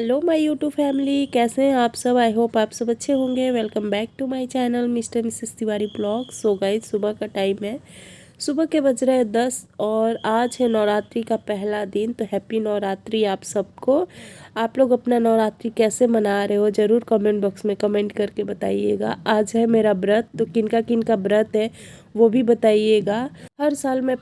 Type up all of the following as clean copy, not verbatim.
Hello my YouTube family, कैसे हैं आप सब। आई होप आप सब अच्छे होंगे। Welcome back to my channel Mr Mrs Tiwari blog. So guys, सुबह का टाइम है, सुबह के बज रहे हैं 10 और आज है नवरात्रि का पहला दिन। तो हैप्पी नवरात्रि आप सबको। आप लोग अपना नवरात्रि कैसे मना रहे हो ज़रूर कमेंट बॉक्स में कमेंट करके बताइएगा। आज है मेरा व्रत, तो किनका किनका व्रत है वो भी बताइएगा। हर साल मैं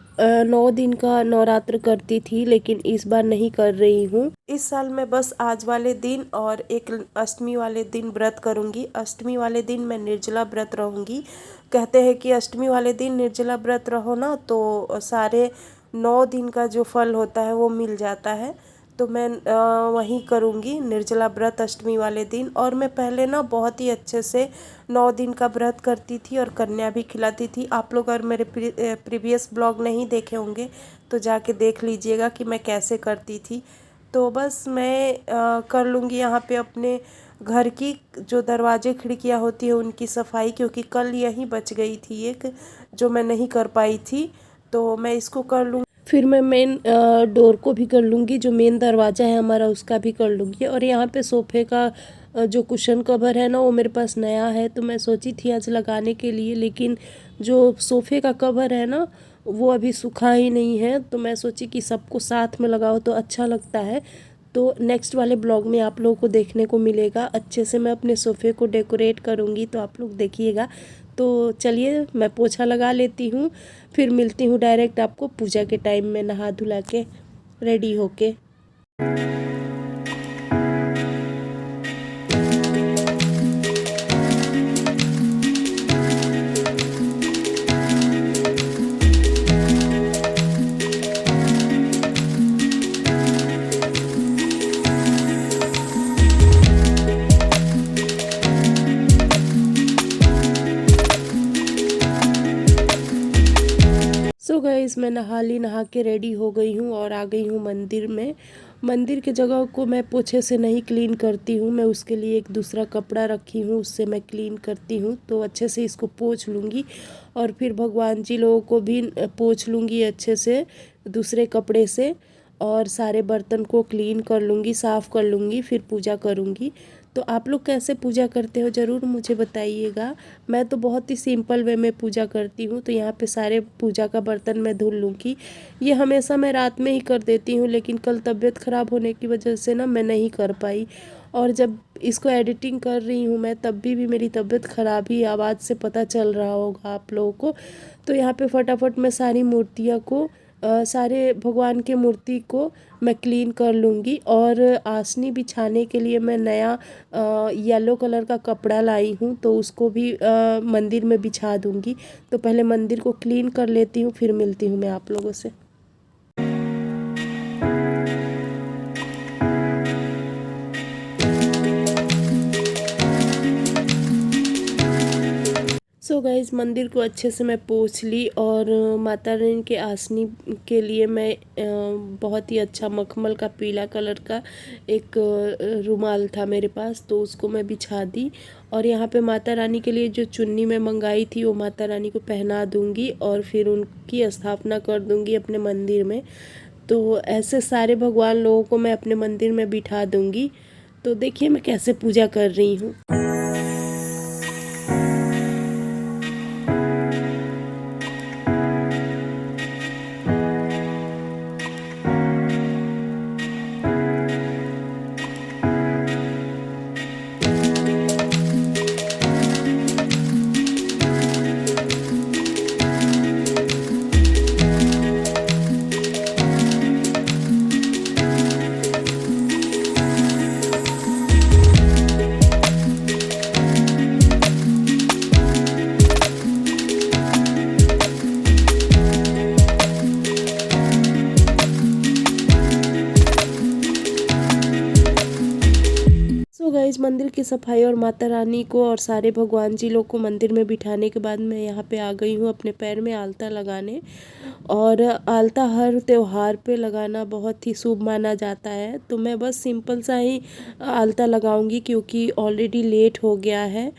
9 दिन का नवरात्र करती थी, लेकिन इस बार नहीं कर रही हूँ। इस साल मैं बस आज वाले दिन और एक अष्टमी वाले दिन व्रत करूँगी। अष्टमी वाले दिन मैं निर्जला व्रत रहूँगी। कहते हैं कि अष्टमी वाले दिन निर्जला व्रत रहो ना तो सारे 9 दिन का जो फल होता है वो मिल जाता है। तो मैं वही करूँगी निर्जला व्रत अष्टमी वाले दिन। और मैं पहले ना बहुत ही अच्छे से 9 दिन का व्रत करती थी और कन्या भी खिलाती थी। आप लोग अगर मेरे प्रीवियस ब्लॉग नहीं देखे होंगे तो जाके देख लीजिएगा कि मैं कैसे करती थी। तो बस मैं कर लूँगी यहाँ पे अपने घर की जो दरवाजे खिड़कियाँ होती है उनकी सफाई, क्योंकि कल यही बच गई थी एक जो मैं नहीं कर पाई थी, तो मैं इसको कर लूँगी। फिर मैं मेन डोर को भी कर लूँगी, जो मेन दरवाज़ा है हमारा उसका भी कर लूँगी। और यहाँ पे सोफ़े का जो कुशन कवर है ना वो मेरे पास नया है, तो मैं सोची थी आज लगाने के लिए, लेकिन जो सोफ़े का कवर है ना वो अभी सूखा ही नहीं है। तो मैं सोची कि सबको साथ में लगाओ तो अच्छा लगता है। तो नेक्स्ट वाले ब्लॉग में आप लोगों को देखने को मिलेगा। अच्छे से मैं अपने सोफ़े को डेकोरेट करूँगी, तो आप लोग देखिएगा। तो चलिए मैं पोछा लगा लेती हूँ, फिर मिलती हूँ डायरेक्ट आपको पूजा के टाइम में नहा धुला के रेडी होके। सो गाइस, मैं नहा के रेडी हो गई हूँ और आ गई हूँ मंदिर में। मंदिर के जगह को मैं पोछे से नहीं क्लीन करती हूँ, मैं उसके लिए एक दूसरा कपड़ा रखी हूँ, उससे मैं क्लीन करती हूँ। तो अच्छे से इसको पोंछ लूँगी और फिर भगवान जी लोगों को भी पोंछ लूँगी अच्छे से दूसरे कपड़े से। और सारे बर्तन को क्लीन कर लूँगी, साफ़ कर लूँगी, फिर पूजा करूँगी। तो आप लोग कैसे पूजा करते हो ज़रूर मुझे बताइएगा। मैं तो बहुत ही सिंपल वे में पूजा करती हूँ। तो यहाँ पे सारे पूजा का बर्तन मैं धुल लूँगी। ये हमेशा मैं रात में ही कर देती हूँ, लेकिन कल तबीयत ख़राब होने की वजह से ना मैं नहीं कर पाई। और जब इसको एडिटिंग कर रही हूँ मैं तब भी मेरी तबीयत ख़राब ही, आवाज़ से पता चल रहा होगा आप लोगों को। तो यहाँ पे फटाफट मैं सारी मूर्तियाँ को सारे भगवान के मूर्ति को मैं क्लीन कर लूँगी। और आसनी बिछाने के लिए मैं नया येलो कलर का कपड़ा लाई हूँ, तो उसको भी मंदिर में बिछा दूँगी। तो पहले मंदिर को क्लीन कर लेती हूँ, फिर मिलती हूँ मैं आप लोगों से। सो गाइस, मंदिर को अच्छे से मैं पोंछ ली और माता रानी के आसनी के लिए मैं बहुत ही अच्छा मखमल का पीला कलर का एक रुमाल था मेरे पास, तो उसको मैं बिछा दी। और यहाँ पे माता रानी के लिए जो चुन्नी मैं मंगाई थी वो माता रानी को पहना दूँगी और फिर उनकी स्थापना कर दूँगी अपने मंदिर में। तो ऐसे सारे भगवान लोगों को मैं अपने मंदिर में बिठा दूँगी। तो देखिए मैं कैसे पूजा कर रही हूँ। सो गाइस, मंदिर की सफाई और माता रानी को और सारे भगवान जी लोग को मंदिर में बिठाने के बाद मैं यहाँ पे आ गई हूँ अपने पैर में आलता लगाने। और आलता हर त्योहार पे लगाना बहुत ही शुभ माना जाता है। तो मैं बस सिंपल सा ही आलता लगाऊंगी, क्योंकि ऑलरेडी लेट हो गया है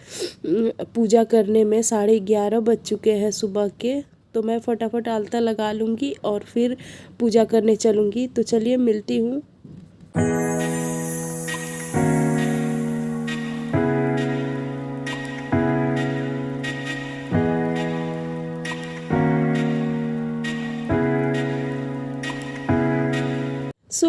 पूजा करने में, 11:30 बज चुके हैं सुबह के। तो मैं फटाफट आलता लगा लूँगी और फिर पूजा करने चलूँगी। तो चलिए मिलती हूँ।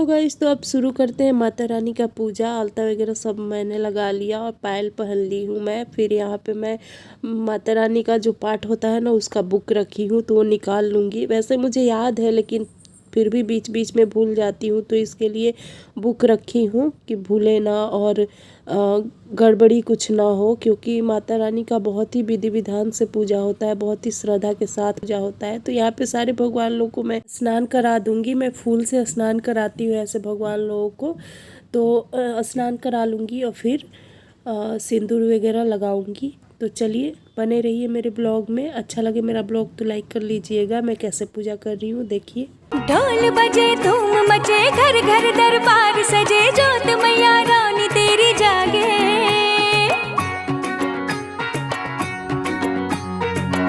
सो गाइस, तो अब शुरू करते हैं माता रानी का पूजा। आलता वगैरह सब मैंने लगा लिया और पायल पहन ली हूँ मैं। फिर यहाँ पे मैं माता रानी का जो पाठ होता है ना, उसका बुक रखी हूँ, तो वो निकाल लूँगी। वैसे मुझे याद है, लेकिन फिर भी बीच बीच में भूल जाती हूँ, तो इसके लिए बुक रखी हूँ कि भूले ना और गड़बड़ी कुछ ना हो, क्योंकि माता रानी का बहुत ही विधि विधान से पूजा होता है, बहुत ही श्रद्धा के साथ पूजा होता है। तो यहाँ पे सारे भगवान लोगों को मैं स्नान करा दूंगी। मैं फूल से स्नान कराती हूँ ऐसे भगवान लोगों को, तो स्नान करा लूँगी और फिर सिंदूर वगैरह लगाऊंगी। तो चलिए बने रहिए मेरे ब्लॉग में। अच्छा लगे मेरा ब्लॉग तो लाइक कर लीजिएगा। मैं कैसे पूजा कर रही हूँ देखिए। ढोल बजे धूम मचे, घर घर दरबार सजे, जोत मैया रानी तेरी जागे।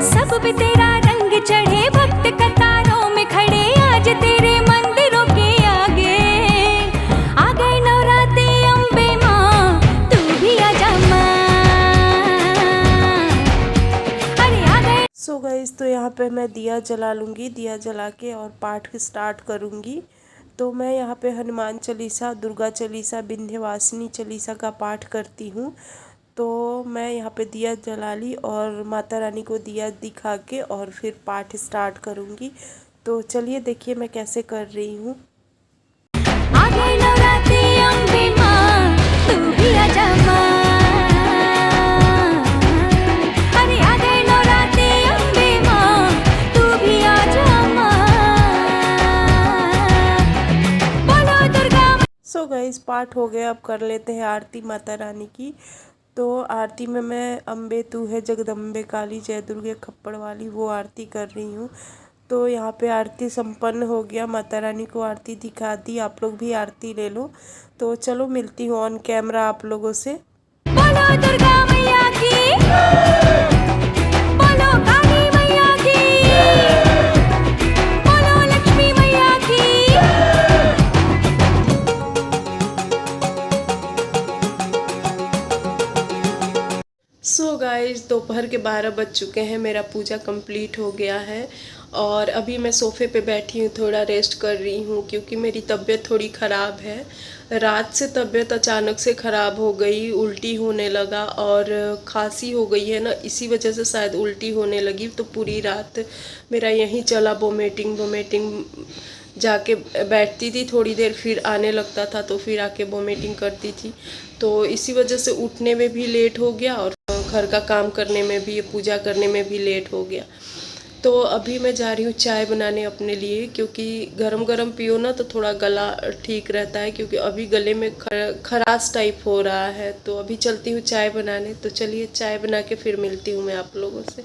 सब पे तेरा रंग चढ़े, भक्त कतारों में खड़े, आज तेरे मंदिरों के आगे। आ गए नवरात्रे अम्बे माँ, तू भी आजा माँ। अरे आ गए। सो गाइस, तो यहाँ पे मैं दिया जला लूँगी। दिया जला के और पाठ स्टार्ट करूँगी। तो मैं यहाँ पे हनुमान चालीसा, दुर्गा चालीसा, विंध्यवासिनी चालीसा का पाठ करती हूँ। तो मैं यहाँ पे दिया जला ली और माता रानी को दिया दिखा के और फिर पाठ स्टार्ट करूँगी। तो चलिए देखिए मैं कैसे कर रही हूँ। आ गए नवरात्रे अम्बे माँ, तू भी आजा माँ। अरे आ गए नवरात्रे अम्बे माँ, तू भी आजा माँ। बोलो दुर्गा। सो गाइस, पाठ हो गया। अब कर लेते हैं आरती माता रानी की। तो आरती में मैं अम्बे तू है जगदम्बे काली, जय दुर्गे खप्पड़ वाली, वो आरती कर रही हूँ। तो यहाँ पे आरती संपन्न हो गया। माता रानी को आरती दिखा दी। आप लोग भी आरती ले लो। तो चलो मिलती हूँ ऑन कैमरा आप लोगों से। बोलो दुर्गा मैया की, बोलो काली मैया की, बोलो लक्ष्मी मैया की। सो गाइस, दोपहर के 12 बज चुके हैं। मेरा पूजा कंप्लीट हो गया है और अभी मैं सोफ़े पे बैठी हूँ, थोड़ा रेस्ट कर रही हूँ, क्योंकि मेरी तबीयत थोड़ी ख़राब है। रात से तबीयत अचानक से ख़राब हो गई, उल्टी होने लगा और खांसी हो गई है ना, इसी वजह से शायद उल्टी होने लगी। तो पूरी रात मेरा यहीं चला, वोमिटिंग। जाके बैठती थी थोड़ी देर, फिर आने लगता था, तो फिर आके वोमिटिंग करती थी। तो इसी वजह से उठने में भी लेट हो गया और घर का काम करने में भी, पूजा करने में भी लेट हो गया। तो अभी मैं जा रही हूँ चाय बनाने अपने लिए, क्योंकि गरम गरम पियो ना तो थोड़ा गला ठीक रहता है, क्योंकि अभी गले में खराश टाइप हो रहा है। तो अभी चलती हूँ चाय बनाने। तो चलिए चाय बना के फिर मिलती हूँ मैं आप लोगों से।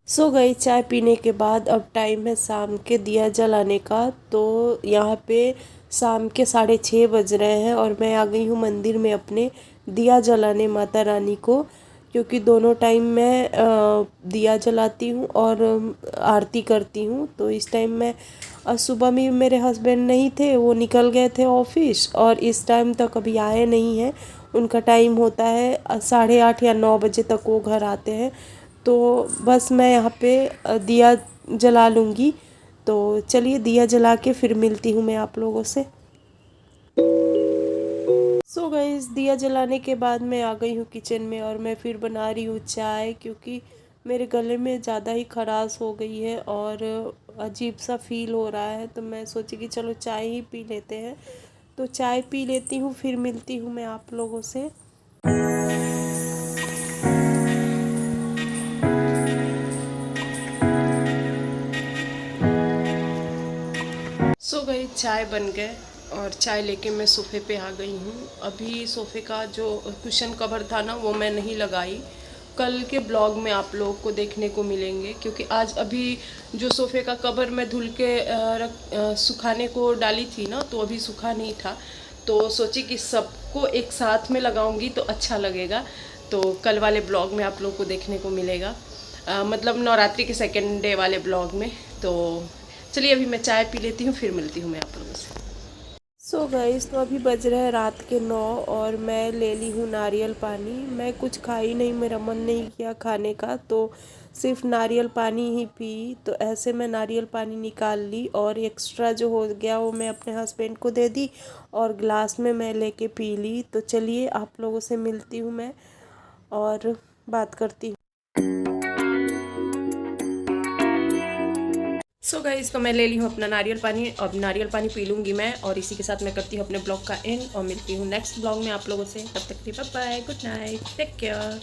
सो गई चाय पीने के बाद अब टाइम है शाम के दिया जलाने का। तो यहाँ पे शाम के 6:30 बज रहे हैं और मैं आ गई हूँ मंदिर में अपने दिया जलाने माता रानी को, क्योंकि दोनों टाइम मैं दिया जलाती हूँ और आरती करती हूँ। तो इस टाइम मैं सुबह में मेरे हस्बैंड नहीं थे, वो निकल गए थे ऑफिस और इस टाइम तक अभी आए नहीं हैं। उनका टाइम होता है 8:30 या 9 बजे तक वो घर आते हैं। तो बस मैं यहाँ पे दिया जला लूँगी। तो चलिए दिया जला के फिर मिलती हूँ मैं आप लोगों से। सो गाइस, दिया जलाने के बाद मैं आ गई हूँ किचन में और मैं फिर बना रही हूँ चाय, क्योंकि मेरे गले में ज़्यादा ही खराश हो गई है और अजीब सा फील हो रहा है। तो मैं सोची कि चलो चाय ही पी लेते हैं। तो चाय पी लेती हूँ, फिर मिलती हूँ मैं आप लोगों से। सो गई, चाय बन गए और चाय लेके मैं सोफ़े पे आ गई हूँ। अभी सोफ़े का जो कुशन कवर था ना, वो मैं नहीं लगाई। कल के ब्लॉग में आप लोगों को देखने को मिलेंगे, क्योंकि आज अभी जो सोफ़े का कवर मैं धुल के सुखाने को डाली थी ना, तो अभी सूखा नहीं था। तो सोची कि सबको एक साथ में लगाऊंगी तो अच्छा लगेगा। तो कल वाले ब्लॉग में आप लोगों को देखने को मिलेगा, मतलब नवरात्रि के सेकेंड डे वाले ब्लॉग में। तो चलिए अभी मैं चाय पी लेती हूँ, फिर मिलती हूँ मैं आप लोगों से। सो गाइस, तो अभी बज रहे हैं रात के 9 और मैं ले ली हूँ नारियल पानी। मैं कुछ खाई नहीं, मेरा मन नहीं किया खाने का, तो सिर्फ नारियल पानी ही पी। तो ऐसे मैं नारियल पानी निकाल ली और एक्स्ट्रा जो हो गया वो मैं अपने हस्बैंड को दे दी और ग्लास में मैं लेके पी ली। तो चलिए आप लोगों से मिलती हूँ मैं और बात करती हूँ। सो गाइस, तो मैं ले ली हूँ अपना नारियल पानी। अब नारियल पानी पी लूँगी मैं और इसी के साथ मैं करती हूँ अपने ब्लॉग का एंड और मिलती हूँ नेक्स्ट ब्लॉग में आप लोगों से। तब तक के लिए bye bye, good night, take care.